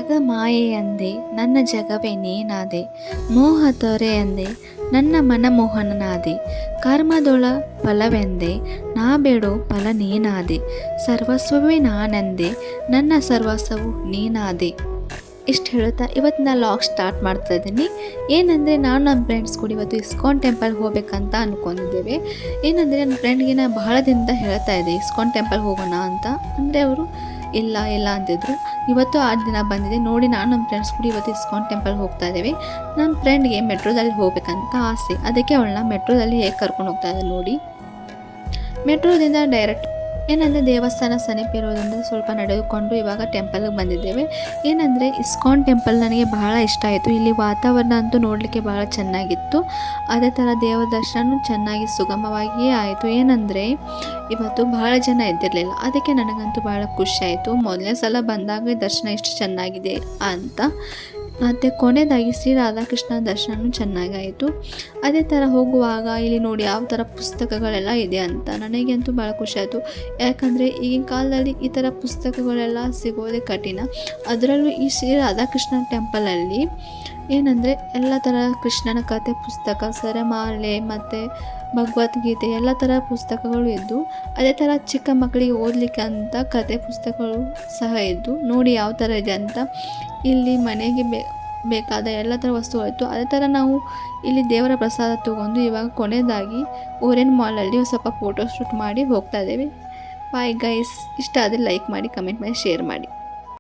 ಜಗ ಮಾಯೆಯಂದೆ ನನ್ನ ಜಗವೇ ನೀನಾದೆ, ಮೋಹ ತೊರೆಯಂದೆ ನನ್ನ ಮನಮೋಹನನಾದೆ, ಕರ್ಮದೊಳ ಫಲವೆಂದೆ ನಾ ಬೇಡೋ ಫಲ ನೀನಾದೆ, ಸರ್ವಸ್ವವೇ ನಾನೆಂದೆ ನನ್ನ ಸರ್ವಸ್ವವು ನೀನಾದೆ. ಇಷ್ಟು ಹೇಳುತ್ತಾ ಇವತ್ತು ನಾನು ಲಾಗ್ ಸ್ಟಾರ್ಟ್ ಮಾಡ್ತಾ ಇದ್ದೀನಿ. ಏನಂದರೆ ನಾನು ನಮ್ಮ ಫ್ರೆಂಡ್ಸ್ ಕೂಡ ಇವತ್ತು ಇಸ್ಕಾನ್ ಟೆಂಪಲ್ಗೆ ಹೋಗ್ಬೇಕಂತ ಅಂದ್ಕೊಂಡಿದ್ದೇವೆ. ಏನಂದರೆ ನನ್ನ ಫ್ರೆಂಡ್ಗೆ ನಾನು ಬಹಳ ದಿನದಿಂದ ಹೇಳ್ತಾ ಇದ್ದೆ ಇಸ್ಕಾನ್ ಟೆಂಪಲ್ಗೆ ಹೋಗೋಣ ಅಂತ. ಅಂದರೆ ಅವರು ಇಲ್ಲ ಇಲ್ಲ ಅಂತಿದ್ರು. ಇವತ್ತು ಆ ದಿನ ಬಂದಿದೆ. ನೋಡಿ ನಾನು ನಮ್ಮ ಫ್ರೆಂಡ್ಸ್ ಕೂಡ ಇವತ್ತು ಇಸ್ಕಾನ್ ಟೆಂಪಲ್ಗೆ ಹೋಗ್ತಾ ಇದ್ದೇವೆ. ನನ್ನ ಫ್ರೆಂಡ್ಗೆ ಮೆಟ್ರೋದಲ್ಲಿ ಹೋಗ್ಬೇಕಂತ ಆಸೆ, ಅದಕ್ಕೆ ಅವಳನ್ನ ಮೆಟ್ರೋದಲ್ಲಿ ಹೇಗೆ ಕರ್ಕೊಂಡು ಹೋಗ್ತಾ ಇದ್ದೆ ನೋಡಿ. ಮೆಟ್ರೋದಿಂದ ಡೈರೆಕ್ಟ್ ಏನಂದರೆ ದೇವಸ್ಥಾನ ಸಮೀಪ ಇರೋದ್ರಿಂದ ಸ್ವಲ್ಪ ನಡೆದುಕೊಂಡು ಇವಾಗ ಟೆಂಪಲ್ಗೆ ಬಂದಿದ್ದೇವೆ. ಏನಂದರೆ ಇಸ್ಕಾನ್ ಟೆಂಪಲ್ ನನಗೆ ಬಹಳ ಇಷ್ಟ ಆಯಿತು. ಇಲ್ಲಿ ವಾತಾವರಣ ಅಂತೂ ನೋಡಲಿಕ್ಕೆ ಬಹಳ ಚೆನ್ನಾಗಿತ್ತು. ಅದೇ ಥರ ದೇವ ದರ್ಶನ ಚೆನ್ನಾಗಿ ಸುಗಮವಾಗಿಯೇ ಆಯಿತು. ಏನಂದರೆ ಇವತ್ತು ಬಹಳ ಜನ ಇದ್ದಿರಲಿಲ್ಲ, ಅದಕ್ಕೆ ನನಗಂತೂ ಬಹಳ ಖುಷಿ ಆಯಿತು. ಮೊದಲನೇ ಸಲ ಬಂದಾಗ ದರ್ಶನ ಎಷ್ಟು ಚೆನ್ನಾಗಿದೆ ಅಂತ. ಮತ್ತು ಕೊನೆಯದಾಗಿ ಶ್ರೀ ರಾಧಾಕೃಷ್ಣ ದರ್ಶನ ಚೆನ್ನಾಗಾಯಿತು. ಅದೇ ಥರ ಹೋಗುವಾಗ ಇಲ್ಲಿ ನೋಡಿ ಯಾವ ಥರ ಪುಸ್ತಕಗಳೆಲ್ಲ ಇದೆ ಅಂತ ನನಗಂತೂ ಭಾಳ ಖುಷಿ ಆಯಿತು. ಯಾಕಂದರೆ ಈಗಿನ ಕಾಲದಲ್ಲಿ ಈ ಥರ ಪುಸ್ತಕಗಳೆಲ್ಲ ಸಿಗೋದೇ ಕಠಿಣ. ಅದರಲ್ಲೂ ಈ ಶ್ರೀ ರಾಧಾಕೃಷ್ಣ ಟೆಂಪಲಲ್ಲಿ ಏನಂದರೆ ಎಲ್ಲ ಥರ ಕೃಷ್ಣನ ಕಥೆ ಪುಸ್ತಕ, ಸರಮಾಲೆ ಮತ್ತು ಭಗವದ್ಗೀತೆ ಎಲ್ಲ ಥರ ಪುಸ್ತಕಗಳು ಇದ್ದು, ಅದೇ ಥರ ಚಿಕ್ಕ ಮಕ್ಕಳಿಗೆ ಓದಲಿಕ್ಕೆ ಅಂತ ಕತೆ ಪುಸ್ತಕಗಳು ಸಹ ಇದ್ದು. ನೋಡಿ ಯಾವ ಥರ ಇದೆ ಅಂತ. ಇಲ್ಲಿ ಮನೆಗೆ ಬೇಕಾದ ಎಲ್ಲ ಥರ ವಸ್ತುಗಳಿತ್ತು. ಅದೇ ಥರ ನಾವು ಇಲ್ಲಿ ದೇವರ ಪ್ರಸಾದ ತೊಗೊಂಡು ಇವಾಗ ಕೊನೆಯದಾಗಿ ಓರಿಯನ್ ಮಾಲಲ್ಲಿ ಸ್ವಲ್ಪ ಫೋಟೋ ಶೂಟ್ ಮಾಡಿ ಹೋಗ್ತಾ ಇದ್ದೇವೆ. Bye guys. ಇಷ್ಟ ಆದರೆ ಲೈಕ್ ಮಾಡಿ, ಕಮೆಂಟ್ ಮಾಡಿ, ಶೇರ್ ಮಾಡಿ.